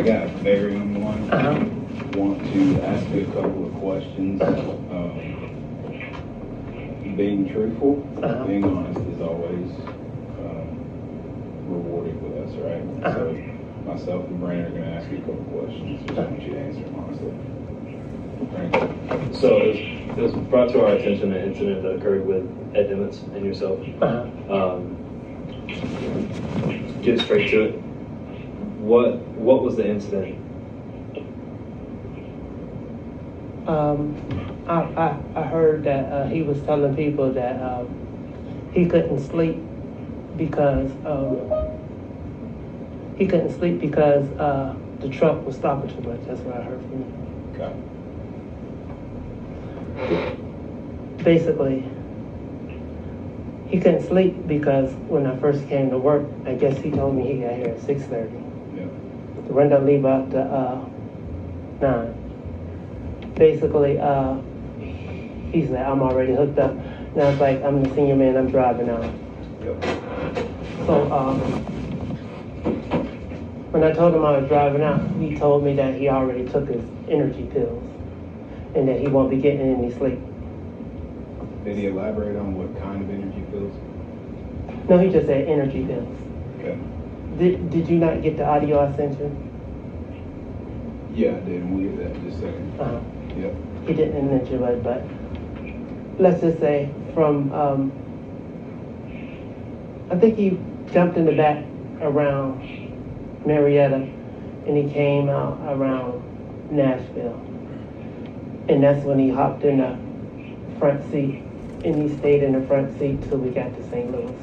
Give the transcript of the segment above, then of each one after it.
I got Barry on the line. Want to ask you a couple of questions. Being truthful, being honest is always rewarding with us, right? So myself and Brandon are going to ask you a couple of questions. Just want you to answer them honestly. Brandon. So it was brought to our attention an incident that occurred with Ed Nimitz and yourself. Get straight to it. What was the incident? I heard that he was telling people that he couldn't sleep because the truck was stopping too much. That's what I heard from him. Okay. Basically, he couldn't sleep because when I first came to work, I guess he told me he got here at 6:30. Yeah. The run don't leave out to 9. Basically, he said, I'm already hooked up. Now it's like, I'm the senior man, I'm driving out. Yep. So when I told him I was driving out, he told me that he already took his energy pills and that he won't be getting any sleep. Did he elaborate on what kind of energy pills? No, he just said energy pills. Okay. Did you not get the audio I sent you? Yeah, I did. And we'll get that in just a second. Yep. He didn't mention it, but let's just say from, I think he jumped in the back around Marietta and he came out around Nashville. And that's when he hopped in the front seat and he stayed in the front seat till we got to St. Louis.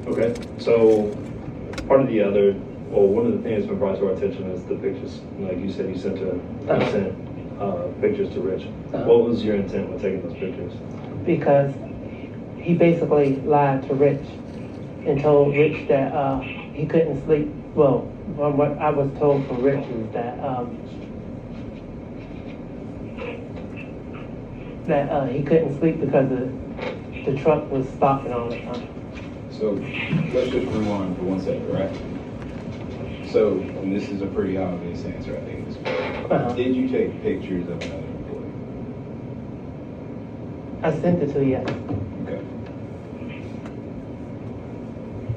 Okay. So one of the things that's been brought to our attention is the pictures. Like you said, you sent pictures to Rich. What was your intent with taking those pictures? Because he basically lied to Rich and told Rich that he couldn't sleep. Well, from what I was told from Rich is that he couldn't sleep because the truck was stopping all the time. So let's just rewind for 1 second, right? So, and this is a pretty obvious answer, I think. Did you take pictures of another employee? I sent it to you. Okay.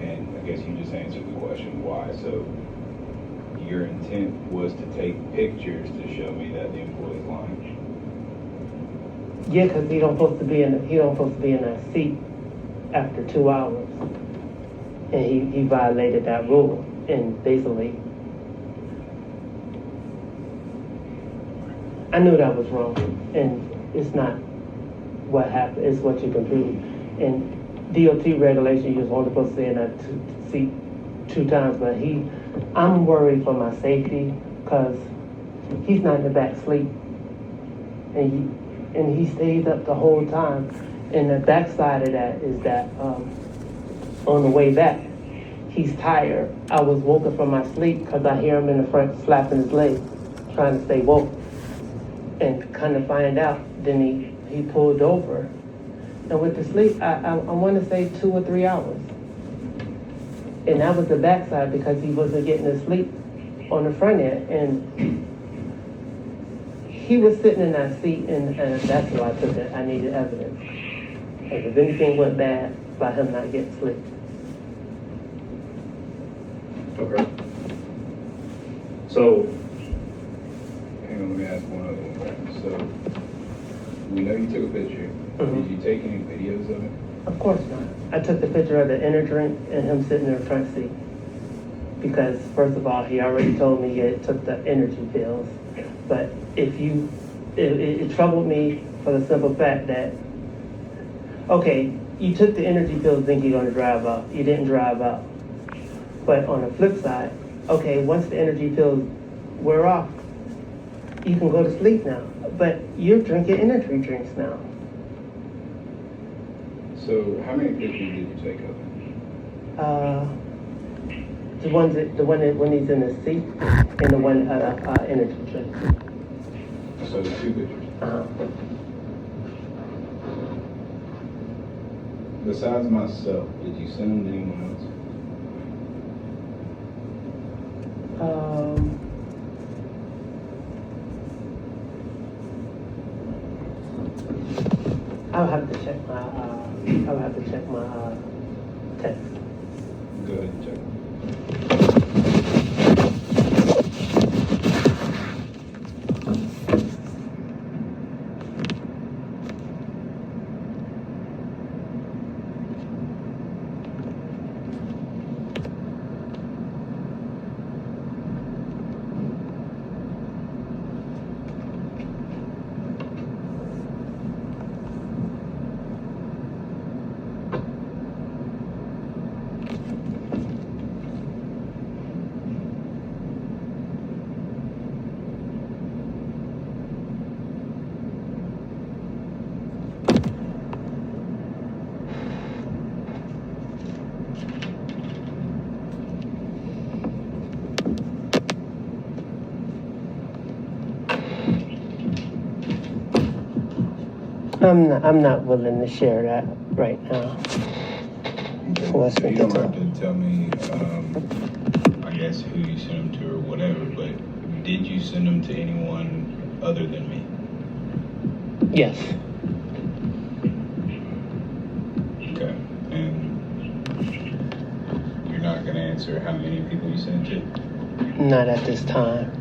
And I guess you just answered the question, why? So your intent was to take pictures to show me that the employee's lying? Yeah, because he don't supposed to be in that seat after 2 hours, and he violated that rule. And basically, I knew that was wrong, and it's not what happened, it's what you can prove. And DOT regulation, you're only supposed to stay in that seat 2 times, but I'm worried for my safety, because he's not in the back sleep, and he stays up the whole time. And the backside of that is that on the way back, he's tired. I was woken from my sleep because I hear him in the front slapping his leg, trying to stay woke. And kind of find out, then he pulled over. And with the sleep, I want to say 2 or 3 hours. And that was the backside because he wasn't getting to sleep on the front end. And he was sitting in that seat, and that's why I took it. I needed evidence. And if anything went bad, by him not getting sleep. Okay. So, hang on, let me ask one other one. So, we know you took a picture. Did you take any videos of it? Of course not. I took the picture of the inner drink and him sitting in the front seat. Because, first of all, he already told me he took the energy pills. But it troubled me for the simple fact that, okay, you took the energy pills thinking you're going to drive out. You didn't drive out. But on the flip side, okay, once the energy pills wear off, you can go to sleep now. But you're drinking energy drinks now. So, how many pictures did you take of him? The one when he's in the seat, and the one energy drink. So, 2 pictures. Besides myself, did you send them to anyone else? I'll have to check my, text. Go ahead and check. I'm not willing to share that right now. Okay. What's So with you the don't have talk? to tell me, I guess, who you sent them to or whatever, but did you send them to anyone other than me? Yes. Okay. And you're not going to answer how many people you sent it to? Not at this time.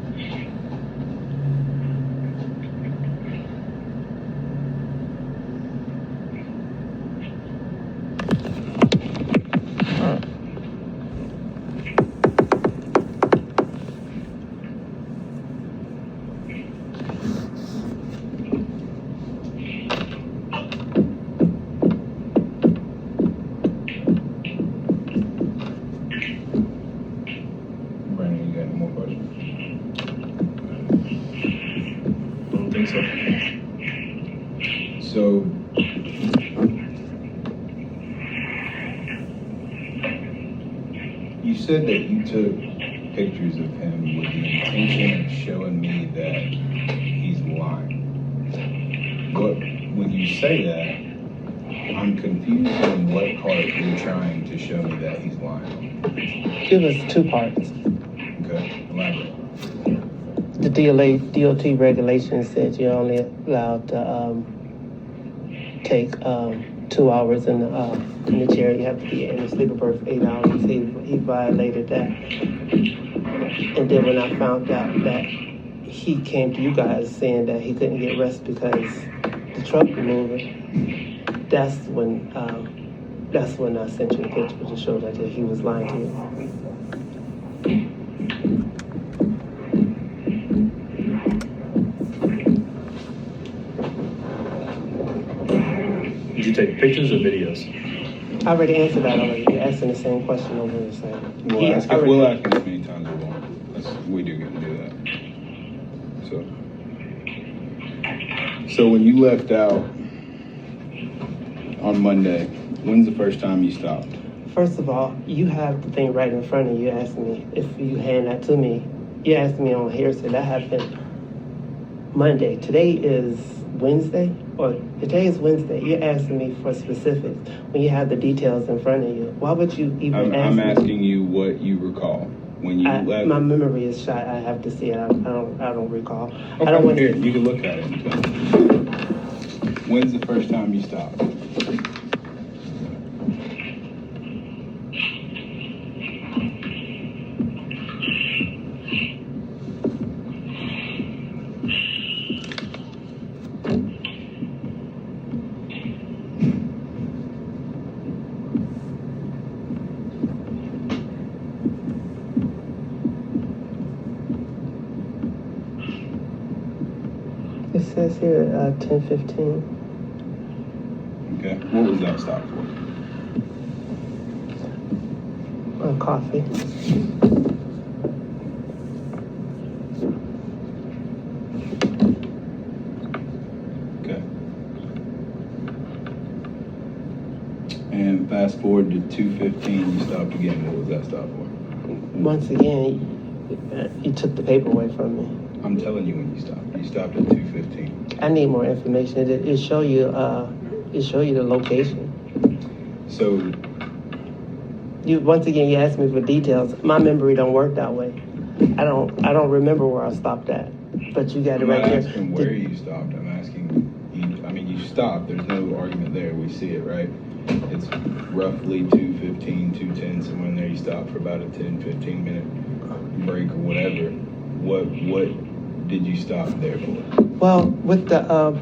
Brandon, you got any more questions? I don't think so. So, you said that you took pictures of him with the intention of showing me that he's lying. When you say that, I'm confused on what part you're trying to show me that he's lying. It was two parts. Okay, elaborate. The DOT regulations said you're only allowed to take 2 hours in the chair. You have to be in a sleeper berth for 8 hours. He violated that. And then when I found out that he came to you guys saying that he couldn't get rest because the truck was moving, that's when I sent you the picture to show that he was lying to you. Did you take pictures or videos? I already answered that already. You're asking the same question over the same. We'll ask it as many times as we want. We do get to do that. So when you left out on Monday, when's the first time you stopped? First of all, you have the thing right in front of you. You asked me if you hand that to me. You asked me on hearsay. That happened Monday. Today is Wednesday, or today is Wednesday. You're asking me for specifics when you have the details in front of you. Why would you even ask I'm me? asking you what you recall when you left. My memory is shot. I have to see it. I don't recall. Okay, I don't want here, you can look at it and tell me. When's the first time you stopped? It says here 10:15. Okay, what was that stop for? Coffee. Okay. And fast forward to 2:15, you stopped again. What was that stop for? Once again, you took the paper away from me. I'm telling you when you stopped. You stopped at 2:15. I need more information. It show you the location. So Once again you asked me for details. My memory don't work that way. I don't remember where I stopped at. But you got it I'm right not there. asking where you stopped. I'm asking you. I mean, you stopped, there's no argument there, we see it, right? It's roughly 2:15, 2:10, somewhere in there, you stop for about a 10, 15 minute break or whatever. What did you stop there for? Well, with the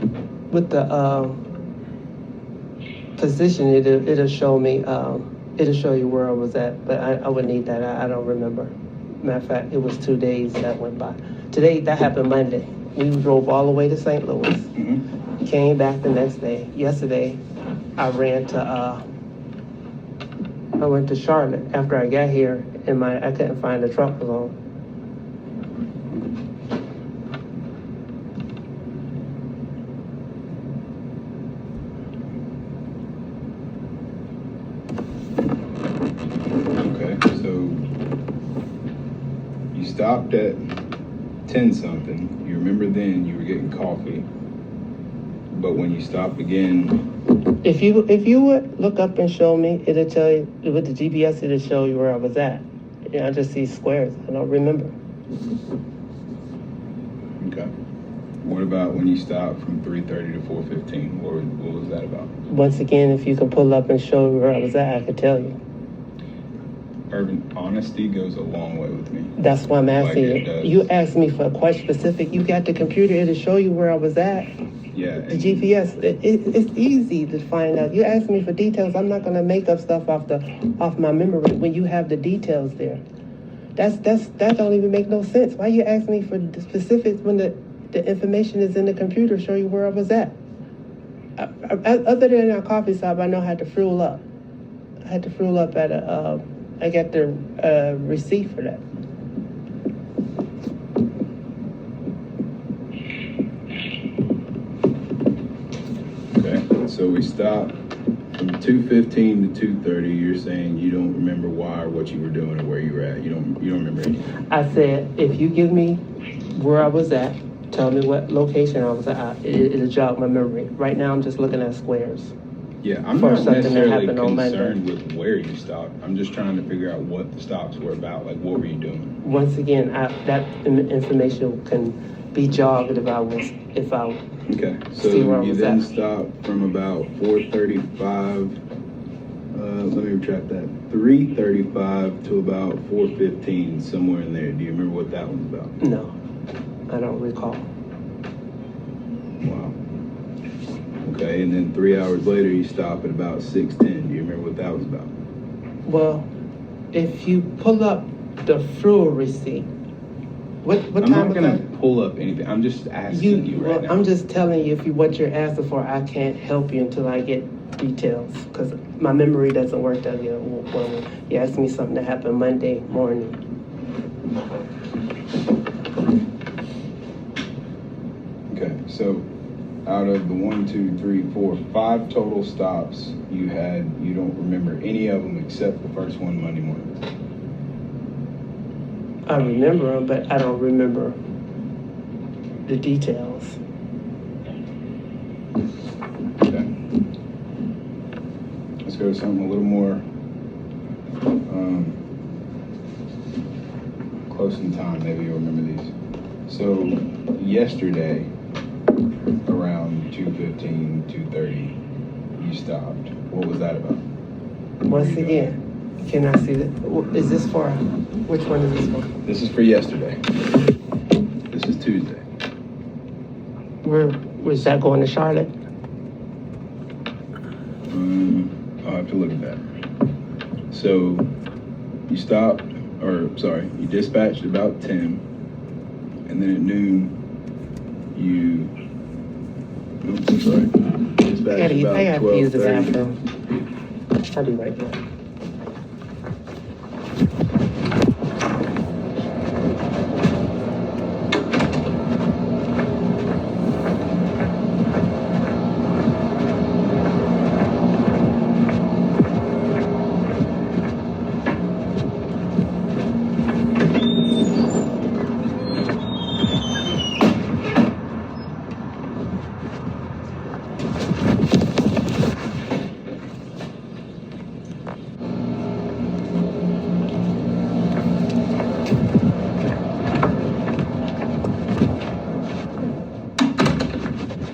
position, it'll show me, it'll show you where I was at, but I would need that. I don't remember. Matter of fact, it was 2 days that went by. Today, that happened Monday. We drove all the way to St. Louis, came back the next day. Yesterday, I went to Charlotte after I got here, and I couldn't find the truck was on. Stopped at 10 something. You remember then you were getting coffee, but when you stopped again, if you would look up and show me, it'll tell you with the GPS. It'll show you where I was at. Yeah, I just see squares. I don't remember. Okay. What about when you stopped from 3:30 to 4:15? What was that about? Once again, if you can pull up and show where I was at, I could tell you. Urban honesty goes a long way with me. That's why I'm asking Like you. You asked me for a quite specific. You got the computer, it'll show you where I was at. Yeah. The GPS, it's easy to find out. You ask me for details, I'm not gonna make up stuff off my memory when you have the details there. That don't even make no sense. Why you ask me for the specifics when the information is in the computer, show you where I was at? Other than our coffee shop, I know how to fuel up. I had to fuel up at I got the receipt for that. Okay, so we stopped from 2:15 to 2:30. You're saying you don't remember why or what you were doing or where you were at. You don't remember anything. I said, if you give me where I was at, tell me what location I was at, it'll jog my memory. Right now, I'm just looking at squares. Yeah, I'm For not something that necessarily happened on concerned with where you stopped. I'm just trying to figure out what the stops were about. Like, what were you doing? Once again, that information can be jogged if I Okay, so see where I you was then at. stopped from about 4:35. Let me retract that. 3:35 to about 4:15, somewhere in there. Do you remember what that was about? No, I don't recall. Wow. Okay, and then 3 hours later, you stop at about 6:10. Do you remember what that was about? Well, if you pull up the fuel receipt, what I'm time not was gonna that? pull up anything. I'm just asking you right now. I'm just telling you, what you're asking for, I can't help you until I get details, because my memory doesn't work that good. When you ask me something that happened Monday morning. Okay, so out of the 1, 2, 3, 4, 5 total stops you had, you don't remember any of them except the first one Monday morning. I remember them, but I don't remember the details. Okay. Let's go to something a little more close in time. Maybe you'll remember these. So yesterday, around 2:15, 2:30, you stopped. What was that about? What were Once you doing? again, can I see that? Is this for, which one is this for? This is for yesterday. This is Tuesday. Where was that going to Charlotte? I'll have to look at that. So you stopped, you dispatched about 10, and then at noon, dispatched I about have to use the 12:30. bathroom. I'll be right back.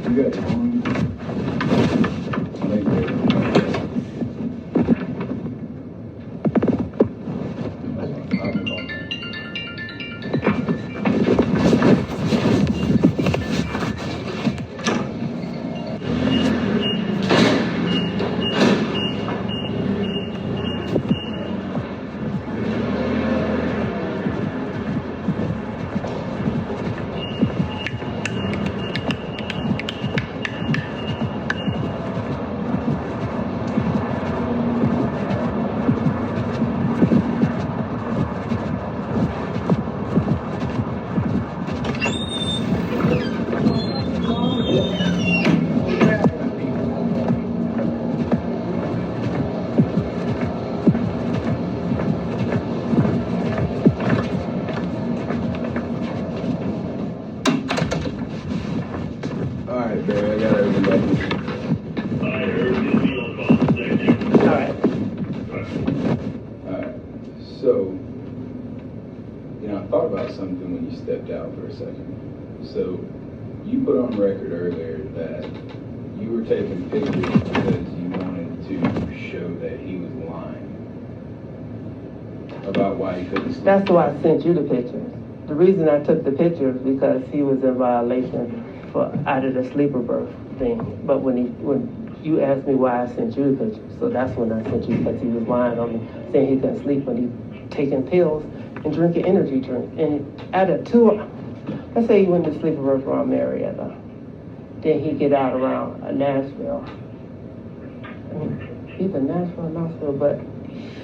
You got your phone? you stepped out for a second. So you put on record earlier that you were taking pictures because you wanted to show that he was lying about why he couldn't sleep. That's why I sent you the pictures. The reason I took the pictures because he was in violation for out of the sleeper berth thing. But when you asked me why I sent you the pictures, so that's when I sent you, because he was lying on me, saying he couldn't sleep when he taking pills and drinking energy drink. And at a 2, let's say he went to sleeper berth around Marietta, then he get out around Nashville. I mean, either Nashville or Knoxville, but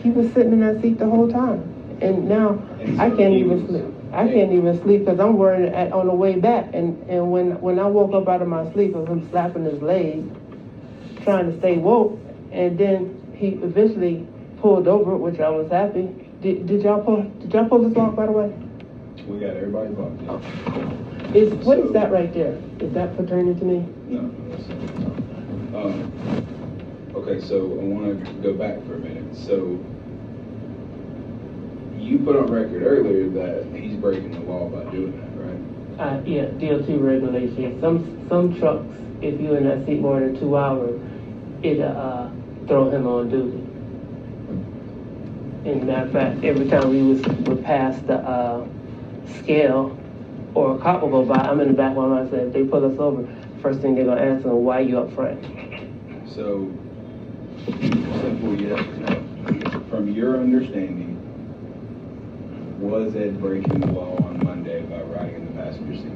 he was sitting in that seat the whole time. And now And so I can't he even was- sleep. I can't even sleep because I'm worried on the way back. And when I woke up out of my sleep of him slapping his leg, trying to stay woke, and then he eventually pulled over, which I was happy. Did y'all pull this off, by the way? We got everybody blocked in. What is that right there? Is that pertaining to me? No. Okay, so I want to go back for a minute. So you put on record earlier that he's breaking the law by doing that, right? Yeah, DOT regulations. Some trucks, if you're in that seat more than 2 hours, it'll throw him on duty. And matter of fact, every time we would pass the scale or a cop will go by, I'm in the back while I said, if they pull us over, first thing they're gonna ask them, why you up front? So, simple yes or no. From your understanding, was Ed breaking the law on Monday by riding in the passenger seat?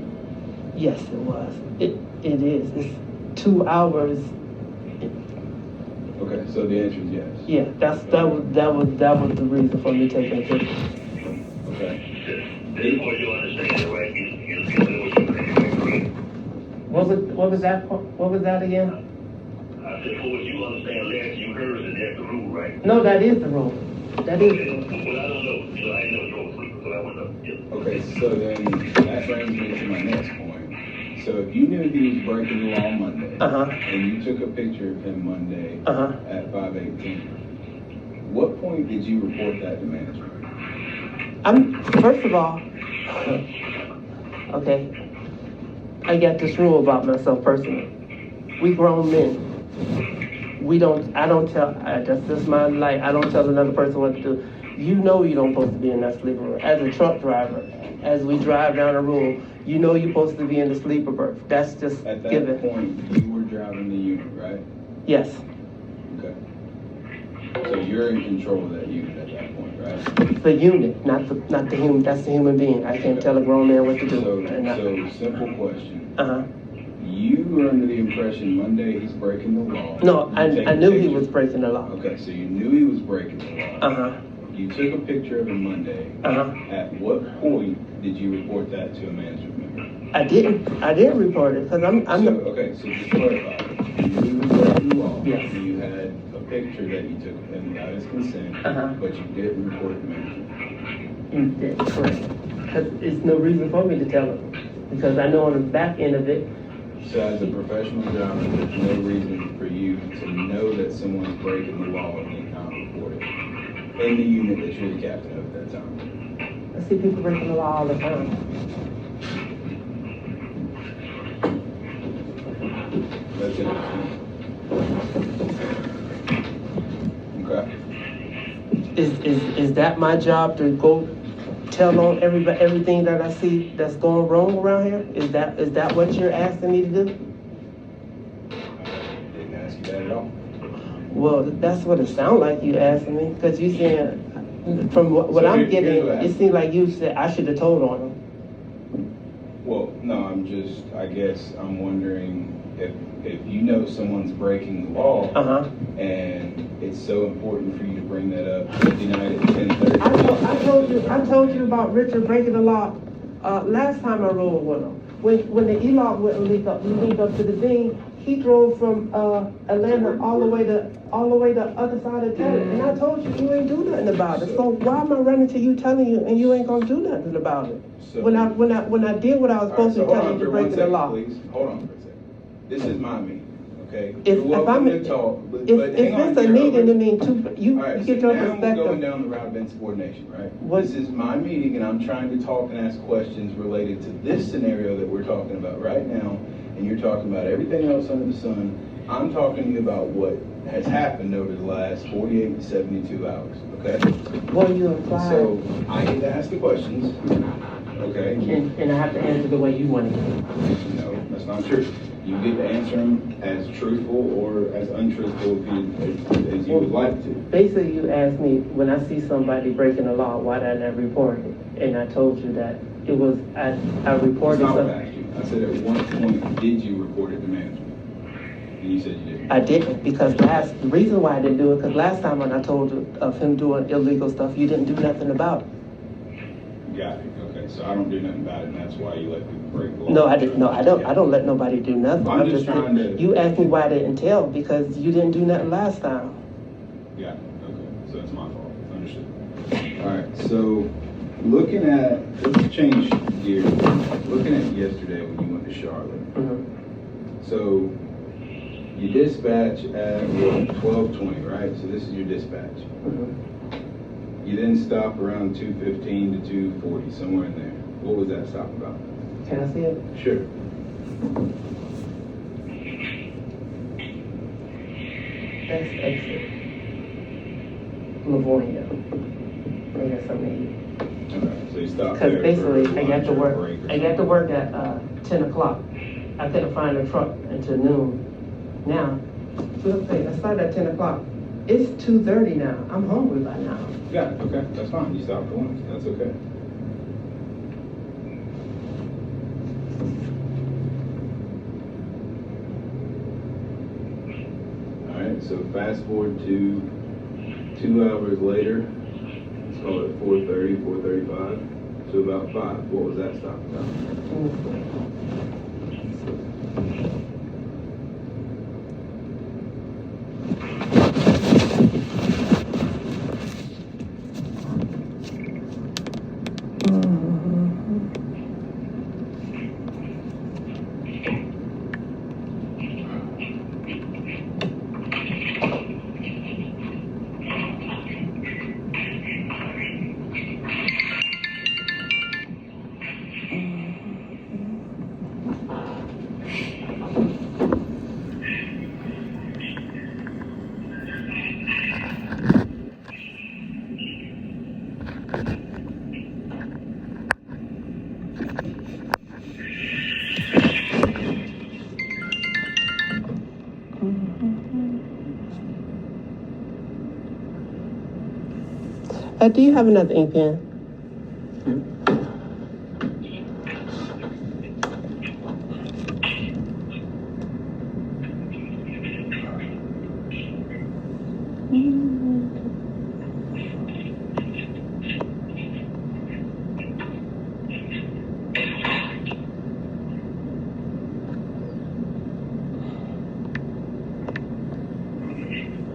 Yes, it was. It is. It's 2 hours. Okay, so the answer is yes. Yeah, that was the reason for me taking the picture. Okay. This what you understand, right? You know what you're doing. What was that again? I said, for what you understand, Lex, you heard that that's the rule, right? No, that is the rule. That is the rule. Well, I don't know. You know, I ain't never drove sleeper, so I wouldn't know. Yeah. Okay, so then that brings me to my next point. So if you knew he was breaking the law Monday, Uh-huh. and you took a picture of him Monday Uh-huh. at 5:18, what point did you report that to management? First of all, okay, I got this rule about myself personally. We grown men. That's just my life. I don't tell another person what to do. You know you don't supposed to be in that sleeper berth. As a truck driver, as we drive down the road, you know you're supposed to be in the sleeper berth. That's just At that given. point, you were driving the unit, right? Yes, Okay. So you're in control of that unit at that point, right? the unit, not the human. That's the human being. I can't tell a grown man what to do. So simple question. Uh-huh. You were under the impression Monday he's breaking the law. No, You take I a knew he picture- was breaking the law. Okay, so you knew he was breaking the law. Uh-huh. You took a picture of him Monday. Uh-huh. At what point did you report that to a management member? I didn't report it because I'm So, okay, so just clarify. You knew he was breaking the law. Yes. You had a picture that you took of him without his consent, Uh-huh. but you didn't report it to management. correct. Because it's no reason for me to tell him. Because I know on the back end of it, So as a professional driver, there's no reason for you to know that someone's breaking the law and you not report it in the unit that you're the captain of at that time. I see people breaking the law all the time. That's it. Okay. Is that my job to go tell on everything that I see that's going wrong around here? Is that what you're asking me to do? Didn't ask you that at all. Well, that's what it sounds like you asking me, because you saying, from what So I'm here's getting, what it happened. seems like you said I should have told on him. Well, no, I guess I'm wondering if you know someone's breaking the law Uh-huh. and it's so important for you to bring that up Tuesday night at 10:30. I told you about Richard breaking the law, last time I rode with him. When the E-Log wouldn't link up to the thing, he drove from, Atlanta all the way to the other side of town. And I told you ain't do nothing about it. So why am I running to you telling you and you ain't gonna do nothing about it? So- When I did what I was All right, supposed so to hold tell on you, for you're one breaking the second, law. please. Hold on for a second. This is my meeting, okay? If- You're if welcome I'm- to talk, but If hang on it's a here, meeting, Robert. I mean, you All right, so get your now we're going perspective. down the route of insubordination, right? What- This is my meeting, and I'm trying to talk and ask questions related to this scenario that we're talking about right now, and you're talking about everything else under the sun. I'm talking to you about what has happened over the last 48 to 72 hours, okay? Well, you implied, So I get to ask the questions, okay? and I have to answer the way you want to. No, that's not true. You get to answer them as truthful or as untruthful as you would like to. Basically, you asked me, when I see somebody breaking the law, why did I not report it? And I told you that it was, I That's reported not what I something. asked you. I said at one point, did you report it to management? And you said you didn't. I didn't, because the reason why I didn't do it, because last time when I told you of him doing illegal stuff, you didn't do nothing about it. Got it, okay. So I don't do nothing about it, and that's why you let people break the law. No, I didn't, no, I don't let nobody do nothing. I'm just trying to- You asked me why I didn't tell, because you didn't do nothing last time. Got it, okay. So that's my fault. Understood. All right, so looking at, let's change gears. Looking at yesterday when you went to Charlotte. Mhm. So you dispatch at what, 12:20, right? So this is your dispatch. Mhm. You then stop around 2:15 to 2:40, somewhere in there. What was that stop about? Can I see it? Sure. That's exit. Livonia. I got something Okay, so you stop Because there. basically, for I got lunch to or work, break or I got to something. work at 10 o'clock. I couldn't find a truck until noon. Now, let's say, I started at 10 o'clock. It's 2:30 now. I'm hungry by now. Yeah, okay, that's fine. You stop for lunch. That's okay. All right, so fast forward to 2 hours later. Let's call it 4:30, 4:35. So about 5. What was that stop about? Do you have another ink pen?